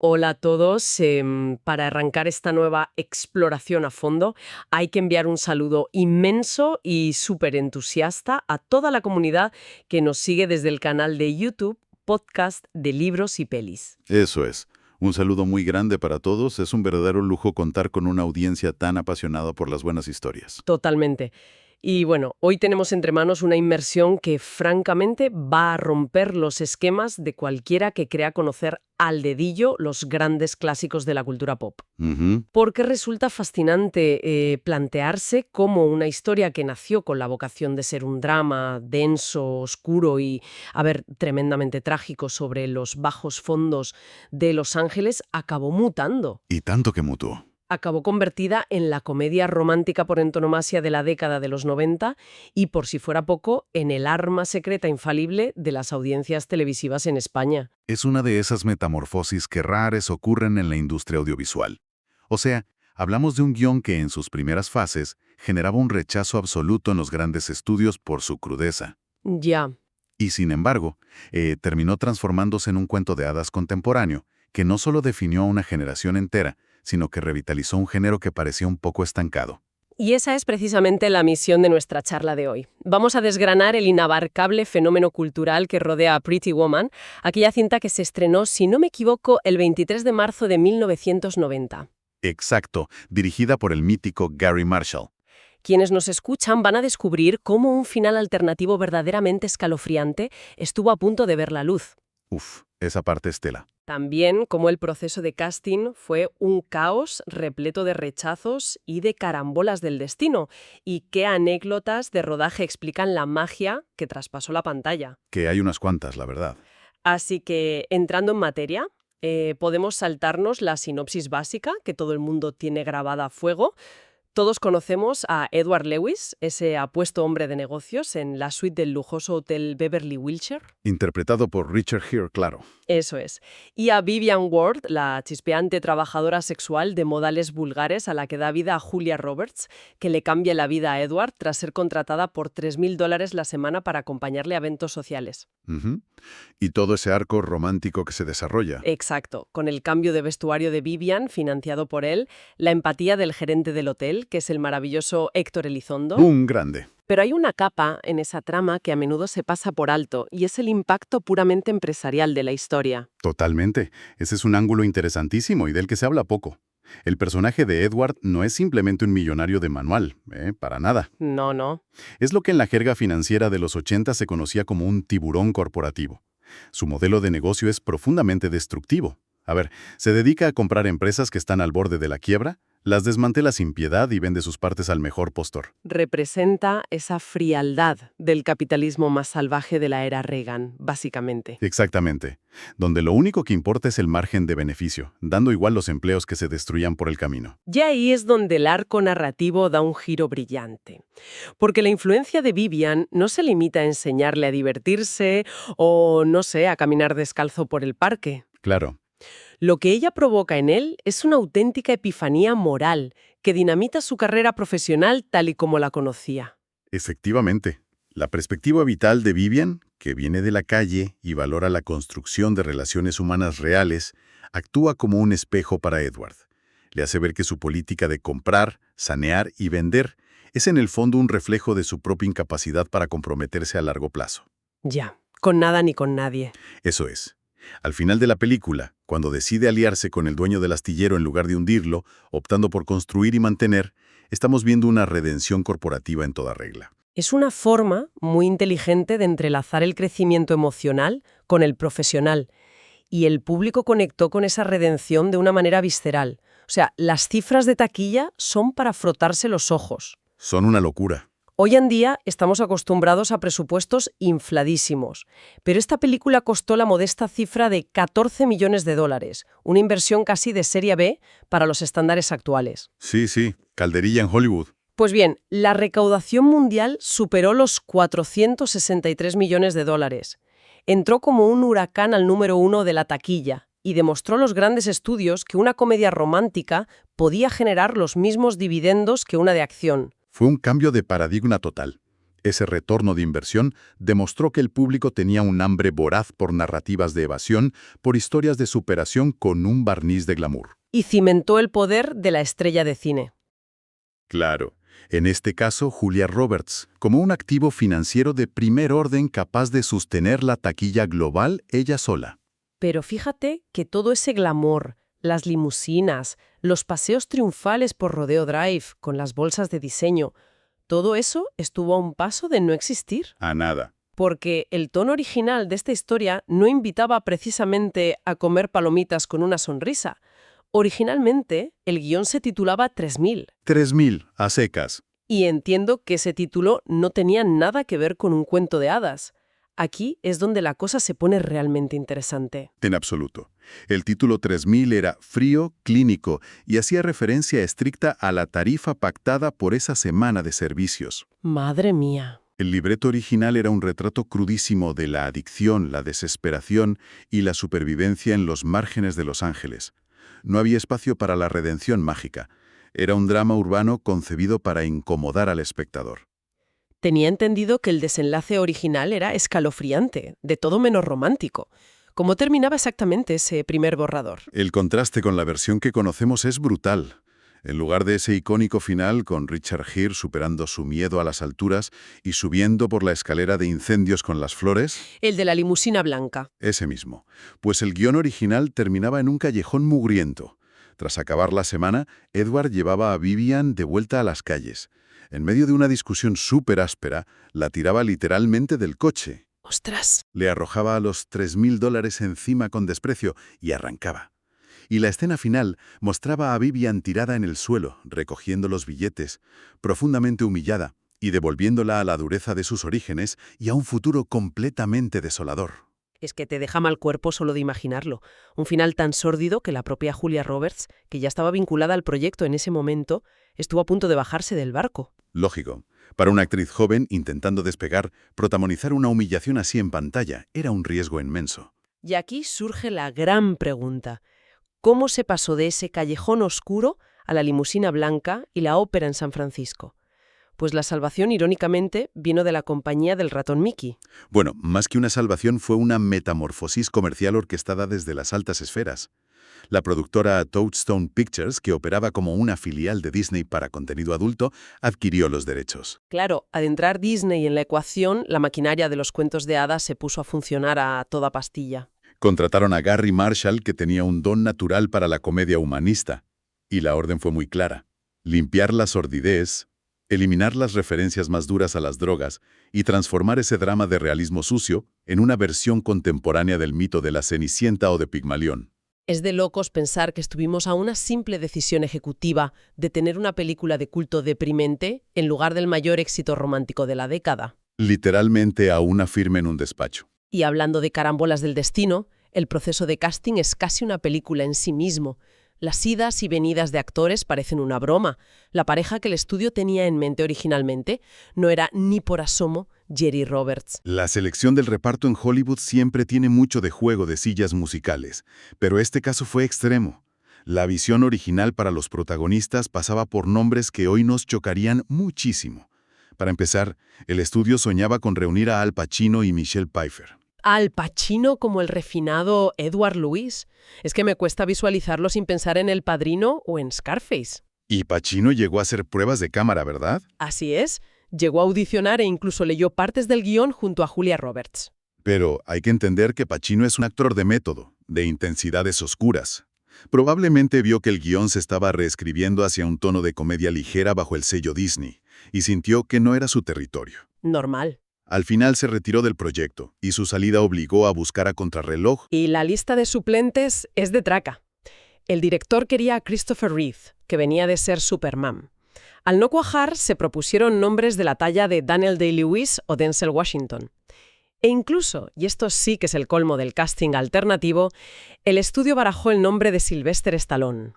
Hola a todos. Para arrancar esta nueva exploración a fondo, hay que enviar un saludo inmenso y súper entusiasta a toda la comunidad que nos sigue desde el canal de YouTube, podcast de libros y pelis. Eso es. Un saludo muy grande para todos. Es un verdadero lujo contar con una audiencia tan apasionada por las buenas historias. Totalmente. Y bueno, hoy tenemos entre manos una inmersión que francamente va a romper los esquemas de cualquiera que crea conocer al dedillo los grandes clásicos de la cultura pop. Ujú. Porque resulta fascinante plantearse cómo una historia que nació con la vocación de ser un drama denso, oscuro y, tremendamente trágico sobre los bajos fondos de Los Ángeles acabó mutando. Y tanto que mutuo. Acabó convertida en la comedia romántica por antonomasia de la década de los 90 y, por si fuera poco, en el arma secreta infalible de las audiencias televisivas en España. Es una de esas metamorfosis que raras ocurren en la industria audiovisual. O sea, hablamos de un guión que en sus primeras fases generaba un rechazo absoluto en los grandes estudios por su crudeza. Ya. Y sin embargo, terminó transformándose en un cuento de hadas contemporáneo que no solo definió a una generación entera, sino que revitalizó un género que parecía un poco estancado. Y esa es precisamente la misión de nuestra charla de hoy. Vamos a desgranar el inabarcable fenómeno cultural que rodea a Pretty Woman, aquella cinta que se estrenó, si no me equivoco, el 23 de marzo de 1990. Exacto, dirigida por el mítico Gary Marshall. Quienes nos escuchan van a descubrir cómo un final alternativo verdaderamente escalofriante estuvo a punto de ver la luz. Uf, esa parte es tela. También cómo el proceso de casting fue un caos repleto de rechazos y de carambolas del destino, y qué anécdotas de rodaje explican la magia que traspasó la pantalla. Que hay unas cuantas, la verdad. Así que, entrando en materia, podemos saltarnos la sinopsis básica, que todo el mundo tiene grabada a fuego. Todos conocemos a Edward Lewis, ese apuesto hombre de negocios, en la suite del lujoso hotel Beverly Wilshire. Interpretado por Richard Gere, claro. Eso es. Y a Vivian Ward, la chispeante trabajadora sexual de modales vulgares a la que da vida a Julia Roberts, que le cambia la vida a Edward tras ser contratada por $3.000 la semana para acompañarle a eventos sociales. Ujú. Y todo ese arco romántico que se desarrolla. Exacto. Con el cambio de vestuario de Vivian, financiado por él, la empatía del gerente del hotel, que es el maravilloso Héctor Elizondo. Un grande. Pero hay una capa en esa trama que a menudo se pasa por alto, y es el impacto puramente empresarial de la historia. Totalmente. Ese es un ángulo interesantísimo y del que se habla poco. El personaje de Edward no es simplemente un millonario de manual, para nada. No, no. Es lo que en la jerga financiera de los 80 se conocía como un tiburón corporativo. Su modelo de negocio es profundamente destructivo. A ver, se dedica a comprar empresas que están al borde de la quiebra, las desmantela sin piedad y vende sus partes al mejor postor. Representa esa frialdad del capitalismo más salvaje de la era Reagan, básicamente. Exactamente. Donde lo único que importa es el margen de beneficio, dando igual los empleos que se destruyan por el camino. Y ahí es donde el arco narrativo da un giro brillante. Porque la influencia de Vivian no se limita a enseñarle a divertirse o, no sé, a caminar descalzo por el parque. Claro. Lo que ella provoca en él es una auténtica epifanía moral que dinamita su carrera profesional tal y como la conocía. Efectivamente. La perspectiva vital de Vivian, que viene de la calle y valora la construcción de relaciones humanas reales, actúa como un espejo para Edward. Le hace ver que su política de comprar, sanear y vender es en el fondo un reflejo de su propia incapacidad para comprometerse a largo plazo. Ya, con nada ni con nadie. Eso es. Al final de la película, cuando decide aliarse con el dueño del astillero en lugar de hundirlo, optando por construir y mantener, estamos viendo una redención corporativa en toda regla. Es una forma muy inteligente de entrelazar el crecimiento emocional con el profesional, y el público conectó con esa redención de una manera visceral. O sea, las cifras de taquilla son para frotarse los ojos. Son una locura. Hoy en día estamos acostumbrados a presupuestos infladísimos, pero esta película costó la modesta cifra de $14 millones, una inversión casi de serie B para los estándares actuales. Sí, calderilla en Hollywood. Pues bien, la recaudación mundial superó los $463 millones. Entró como un huracán al número 1 de la taquilla y demostró a los grandes estudios que una comedia romántica podía generar los mismos dividendos que una de acción. Fue un cambio de paradigma total. Ese retorno de inversión demostró que el público tenía un hambre voraz por narrativas de evasión, por historias de superación con un barniz de glamour. Y cimentó el poder de la estrella de cine. Claro. En este caso, Julia Roberts, como un activo financiero de primer orden capaz de sostener la taquilla global ella sola. Pero fíjate que todo ese glamour, las limusinas, los paseos triunfales por Rodeo Drive con las bolsas de diseño, todo eso estuvo a un paso de no existir. A nada. Porque el tono original de esta historia no invitaba precisamente a comer palomitas con una sonrisa. Originalmente, el guión se titulaba 3000. 3000, a secas. Y entiendo que ese título no tenía nada que ver con un cuento de hadas. Aquí es donde la cosa se pone realmente interesante. En absoluto. El título 3000 era frío, clínico y hacía referencia estricta a la tarifa pactada por esa semana de servicios. Madre mía. El libreto original era un retrato crudísimo de la adicción, la desesperación y la supervivencia en los márgenes de Los Ángeles. No había espacio para la redención mágica. Era un drama urbano concebido para incomodar al espectador. Tenía entendido que el desenlace original era escalofriante, de todo menos romántico. ¿Cómo terminaba exactamente ese primer borrador? El contraste con la versión que conocemos es brutal. En lugar de ese icónico final con Richard Gere superando su miedo a las alturas y subiendo por la escalera de incendios con las flores... El de la limusina blanca. Ese mismo. Pues el guión original terminaba en un callejón mugriento. Tras acabar la semana, Edward llevaba a Vivian de vuelta a las calles. En medio de una discusión súper áspera, la tiraba literalmente del coche. ¡Ostras! Le arrojaba a los $3000 encima con desprecio y arrancaba. Y la escena final mostraba a Vivian tirada en el suelo, recogiendo los billetes, profundamente humillada y devolviéndola a la dureza de sus orígenes y a un futuro completamente desolador. Es que te deja mal cuerpo solo de imaginarlo. Un final tan sórdido que la propia Julia Roberts, que ya estaba vinculada al proyecto en ese momento, estuvo a punto de bajarse del barco. Lógico. Para una actriz joven intentando despegar, protagonizar una humillación así en pantalla era un riesgo inmenso. Y aquí surge la gran pregunta. ¿Cómo se pasó de ese callejón oscuro a la limusina blanca y la ópera en San Francisco? Pues la salvación, irónicamente, vino de la compañía del ratón Mickey. Bueno, más que una salvación fue una metamorfosis comercial orquestada desde las altas esferas. La productora Touchstone Pictures, que operaba como una filial de Disney para contenido adulto, adquirió los derechos. Claro, al entrar Disney en la ecuación, la maquinaria de los cuentos de hadas se puso a funcionar a toda pastilla. Contrataron a Garry Marshall, que tenía un don natural para la comedia humanista. Y la orden fue muy clara. Limpiar la sordidez, eliminar las referencias más duras a las drogas y transformar ese drama de realismo sucio en una versión contemporánea del mito de la Cenicienta o de Pigmalión. Es de locos pensar que estuvimos a una simple decisión ejecutiva de tener una película de culto deprimente en lugar del mayor éxito romántico de la década. Literalmente a una firma en un despacho. Y hablando de carambolas del destino, el proceso de casting es casi una película en sí mismo. Las idas y venidas de actores parecen una broma. La pareja que el estudio tenía en mente originalmente no era ni por asomo Jerry Roberts. La selección del reparto en Hollywood siempre tiene mucho de juego de sillas musicales, pero este caso fue extremo. La visión original para los protagonistas pasaba por nombres que hoy nos chocarían muchísimo. Para empezar, el estudio soñaba con reunir a Al Pacino y Michelle Pfeiffer. Al Pacino como el refinado Edward Lewis. Es que me cuesta visualizarlo sin pensar en El Padrino o en Scarface. Y Pacino llegó a hacer pruebas de cámara, ¿verdad? Así es. Llegó a audicionar e incluso leyó partes del guión junto a Julia Roberts. Pero hay que entender que Pacino es un actor de método, de intensidades oscuras. Probablemente vio que el guión se estaba reescribiendo hacia un tono de comedia ligera bajo el sello Disney, y sintió que no era su territorio. Normal. Al final se retiró del proyecto, y su salida obligó a buscar a contrarreloj. Y la lista de suplentes es de traca. El director quería a Christopher Reeve, que venía de ser Superman. Al no cuajar, se propusieron nombres de la talla de Daniel Day-Lewis o Denzel Washington. E incluso, y esto sí que es el colmo del casting alternativo, el estudio barajó el nombre de Sylvester Stallone.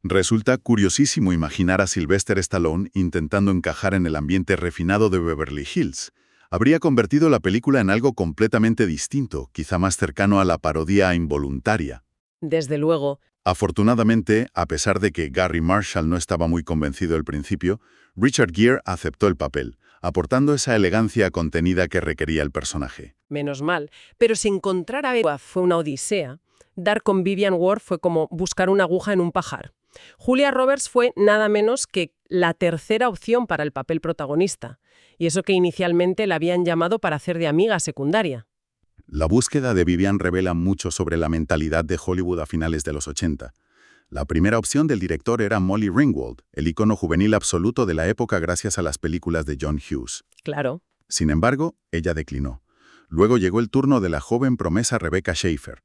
Resulta curiosísimo imaginar a Sylvester Stallone intentando encajar en el ambiente refinado de Beverly Hills. Habría convertido la película en algo completamente distinto, quizá más cercano a la parodia involuntaria. Desde luego. Afortunadamente, a pesar de que Garry Marshall no estaba muy convencido al principio, Richard Gere aceptó el papel, aportando esa elegancia contenida que requería el personaje. Menos mal. Pero si encontrar a Edward fue una odisea, dar con Vivian Ward fue como buscar una aguja en un pajar. Julia Roberts fue nada menos que la tercera opción para el papel protagonista, y eso que inicialmente la habían llamado para hacer de amiga secundaria. La búsqueda de Vivian revela mucho sobre la mentalidad de Hollywood a finales de los 80. La primera opción del director era Molly Ringwald, el icono juvenil absoluto de la época gracias a las películas de John Hughes. Claro. Sin embargo, ella declinó. Luego llegó el turno de la joven promesa Rebecca Schaeffer.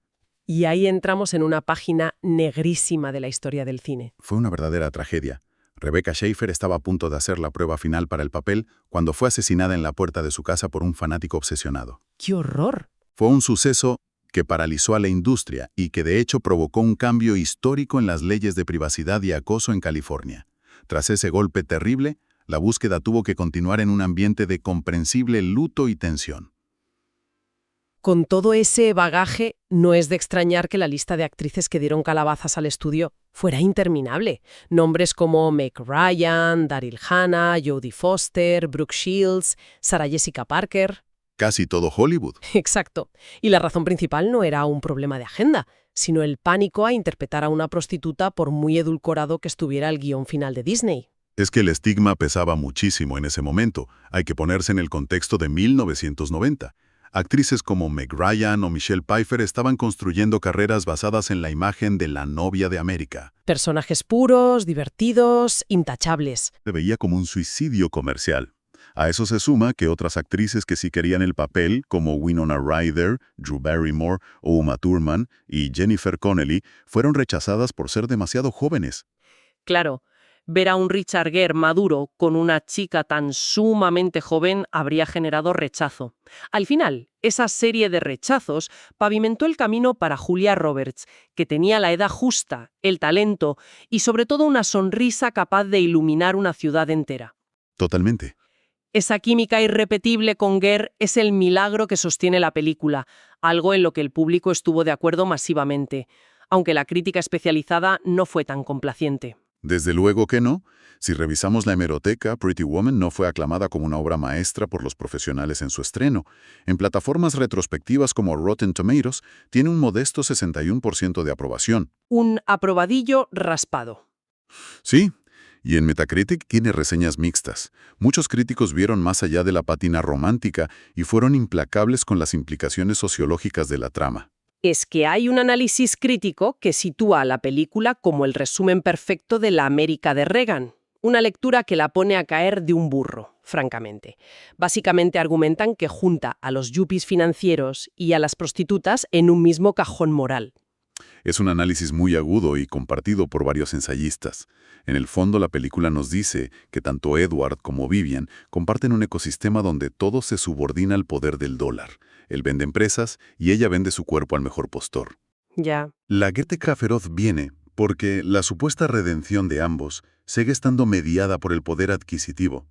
Y ahí entramos en una página negrísima de la historia del cine. Fue una verdadera tragedia. Rebecca Schaeffer estaba a punto de hacer la prueba final para el papel cuando fue asesinada en la puerta de su casa por un fanático obsesionado. ¡Qué horror! Fue un suceso que paralizó a la industria y que de hecho provocó un cambio histórico en las leyes de privacidad y acoso en California. Tras ese golpe terrible, la búsqueda tuvo que continuar en un ambiente de comprensible luto y tensión. Con todo ese bagaje, no es de extrañar que la lista de actrices que dieron calabazas al estudio fuera interminable. Nombres como Meg Ryan, Daryl Hannah, Jodie Foster, Brooke Shields, Sarah Jessica Parker. Casi todo Hollywood. Exacto. Y la razón principal no era un problema de agenda, sino el pánico a interpretar a una prostituta por muy edulcorado que estuviera el guión final de Disney. Es que el estigma pesaba muchísimo en ese momento. Hay que ponerse en el contexto de 1990. Actrices como Meg Ryan o Michelle Pfeiffer estaban construyendo carreras basadas en la imagen de la novia de América. Personajes puros, divertidos, intachables. Se veía como un suicidio comercial. A eso se suma que otras actrices que sí querían el papel, como Winona Ryder, Drew Barrymore o Uma Thurman y Jennifer Connelly, fueron rechazadas por ser demasiado jóvenes. Claro, ver a un Richard Gere maduro con una chica tan sumamente joven habría generado rechazo. Al final, esa serie de rechazos pavimentó el camino para Julia Roberts, que tenía la edad justa, el talento y sobre todo una sonrisa capaz de iluminar una ciudad entera. Totalmente. Esa química irrepetible con Gere es el milagro que sostiene la película, algo en lo que el público estuvo de acuerdo masivamente, aunque la crítica especializada no fue tan complaciente. Desde luego que no. Si revisamos la hemeroteca, Pretty Woman no fue aclamada como una obra maestra por los profesionales en su estreno. En plataformas retrospectivas como Rotten Tomatoes, tiene un modesto 61% de aprobación. Un aprobadillo raspado. Sí, y en Metacritic tiene reseñas mixtas. Muchos críticos vieron más allá de la pátina romántica y fueron implacables con las implicaciones sociológicas de la trama. Es que hay un análisis crítico que sitúa a la película como el resumen perfecto de la América de Reagan. Una lectura que la pone a caer de un burro, francamente. Básicamente argumentan que junta a los yuppies financieros y a las prostitutas en un mismo cajón moral. Es un análisis muy agudo y compartido por varios ensayistas. En el fondo, la película nos dice que tanto Edward como Vivian comparten un ecosistema donde todo se subordina al poder del dólar. Él vende empresas y ella vende su cuerpo al mejor postor. Ya. La crítica feroz viene porque la supuesta redención de ambos sigue estando mediada por el poder adquisitivo.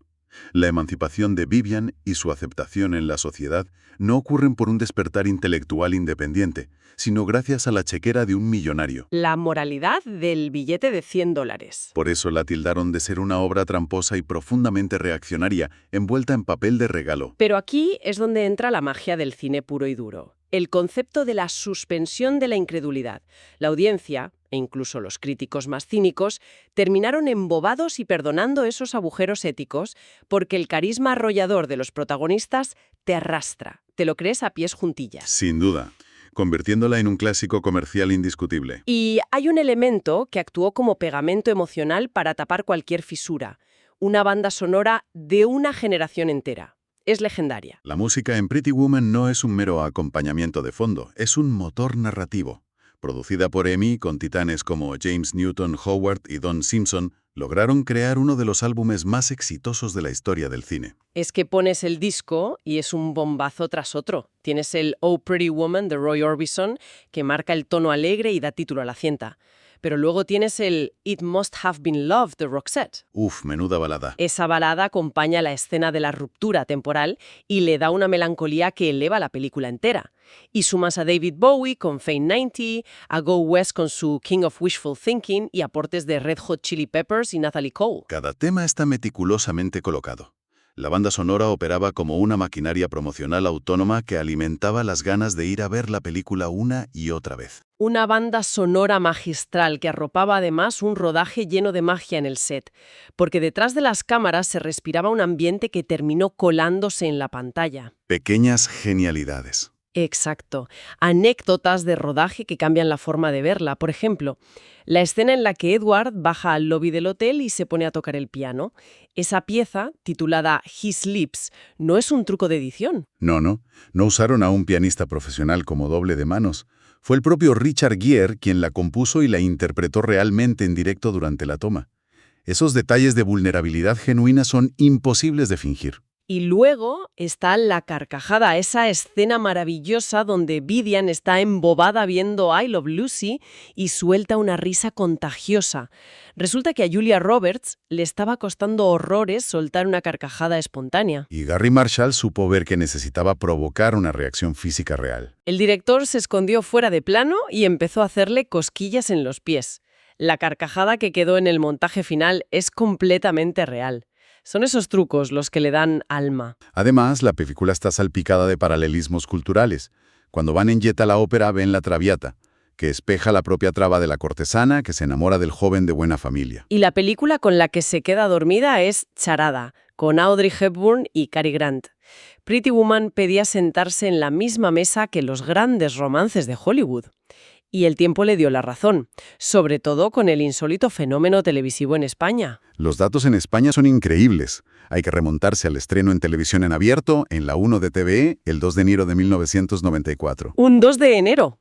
La emancipación de Vivian y su aceptación en la sociedad no ocurren por un despertar intelectual independiente, sino gracias a la chequera de un millonario. La moralidad del billete de $100. Por eso la tildaron de ser una obra tramposa y profundamente reaccionaria, envuelta en papel de regalo. Pero aquí es donde entra la magia del cine puro y duro. El concepto de la suspensión de la incredulidad. La audiencia, e incluso los críticos más cínicos, terminaron embobados y perdonando esos agujeros éticos porque el carisma arrollador de los protagonistas te arrastra, te lo crees a pies juntillas. Sin duda, convirtiéndola en un clásico comercial indiscutible. Y hay un elemento que actuó como pegamento emocional para tapar cualquier fisura, una banda sonora de una generación entera. Es legendaria. La música en Pretty Woman no es un mero acompañamiento de fondo, es un motor narrativo. Producida por EMI con titanes como James Newton Howard y Don Simpson, lograron crear uno de los álbumes más exitosos de la historia del cine. Es que pones el disco y es un bombazo tras otro. Tienes el Oh Pretty Woman de Roy Orbison, que marca el tono alegre y da título a la cinta. Pero luego tienes el It Must Have Been Love de Roxette. Uf, menuda balada. Esa balada acompaña la escena de la ruptura temporal y le da una melancolía que eleva la película entera. Y sumas a David Bowie con Fame 90, a Go West con su King of Wishful Thinking y aportes de Red Hot Chili Peppers y Natalie Cole. Cada tema está meticulosamente colocado. La banda sonora operaba como una maquinaria promocional autónoma que alimentaba las ganas de ir a ver la película una y otra vez. Una banda sonora magistral que arropaba además un rodaje lleno de magia en el set, porque detrás de las cámaras se respiraba un ambiente que terminó colándose en la pantalla. Pequeñas genialidades. Exacto. Anécdotas de rodaje que cambian la forma de verla. Por ejemplo, la escena en la que Edward baja al lobby del hotel y se pone a tocar el piano. Esa pieza, titulada His Lips, no es un truco de edición. No usaron a un pianista profesional como doble de manos. Fue el propio Richard Gere quien la compuso y la interpretó realmente en directo durante la toma. Esos detalles de vulnerabilidad genuina son imposibles de fingir. Y luego está la carcajada, esa escena maravillosa donde Vivian está embobada viendo I Love Lucy y suelta una risa contagiosa. Resulta que a Julia Roberts le estaba costando horrores soltar una carcajada espontánea. Y Garry Marshall supo ver que necesitaba provocar una reacción física real. El director se escondió fuera de plano y empezó a hacerle cosquillas en los pies. La carcajada que quedó en el montaje final es completamente real. Son esos trucos los que le dan alma. Además, la película está salpicada de paralelismos culturales. Cuando van en jet a la ópera ven la Traviata, que espeja la propia traba de la cortesana que se enamora del joven de buena familia. Y la película con la que se queda dormida es Charada, con Audrey Hepburn y Cary Grant. Pretty Woman pedía sentarse en la misma mesa que los grandes romances de Hollywood. Y el tiempo le dio la razón, sobre todo con el insólito fenómeno televisivo en España. Los datos en España son increíbles. Hay que remontarse al estreno en televisión en abierto, en la 1 de TVE, el 2 de enero de 1994. Un 2 de enero.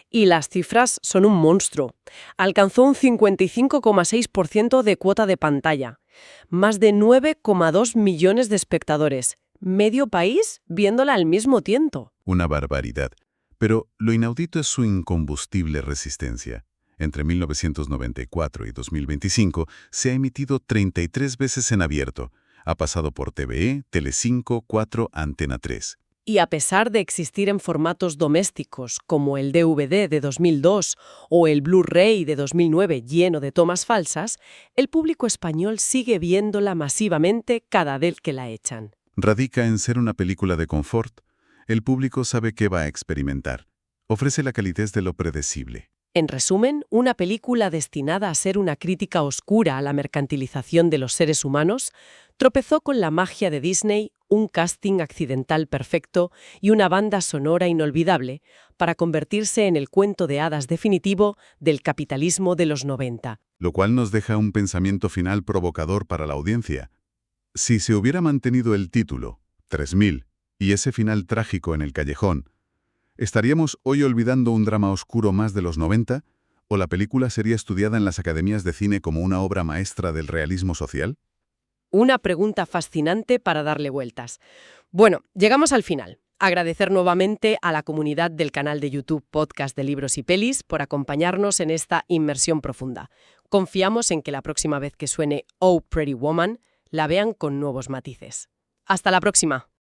Y las cifras son un monstruo. Alcanzó un 55,6% de cuota de pantalla. Más de 9,2 millones de espectadores. Medio país viéndola al mismo tiempo. Una barbaridad. Pero lo inaudito es su incombustible resistencia. Entre 1994 y 2025 se ha emitido 33 veces en abierto. Ha pasado por TVE, Telecinco, 4, Antena 3. Y a pesar de existir en formatos domésticos como el DVD de 2002 o el Blu-ray de 2009 lleno de tomas falsas, el público español sigue viéndola masivamente cada vez que la echan. Radica en ser una película de confort. El público sabe qué va a experimentar. Ofrece la calidez de lo predecible. En resumen, una película destinada a ser una crítica oscura a la mercantilización de los seres humanos, tropezó con la magia de Disney, un casting accidental perfecto y una banda sonora inolvidable para convertirse en el cuento de hadas definitivo del capitalismo de los 90. Lo cual nos deja un pensamiento final provocador para la audiencia. Si se hubiera mantenido el título, 3000, y ese final trágico en el callejón, ¿estaríamos hoy olvidando un drama oscuro más de los 90? ¿O la película sería estudiada en las academias de cine como una obra maestra del realismo social? Una pregunta fascinante para darle vueltas. Bueno, llegamos al final. Agradecer nuevamente a la comunidad del canal de YouTube Podcast de Libros y Pelis por acompañarnos en esta inmersión profunda. Confiamos en que la próxima vez que suene Oh Pretty Woman, la vean con nuevos matices. ¡Hasta la próxima!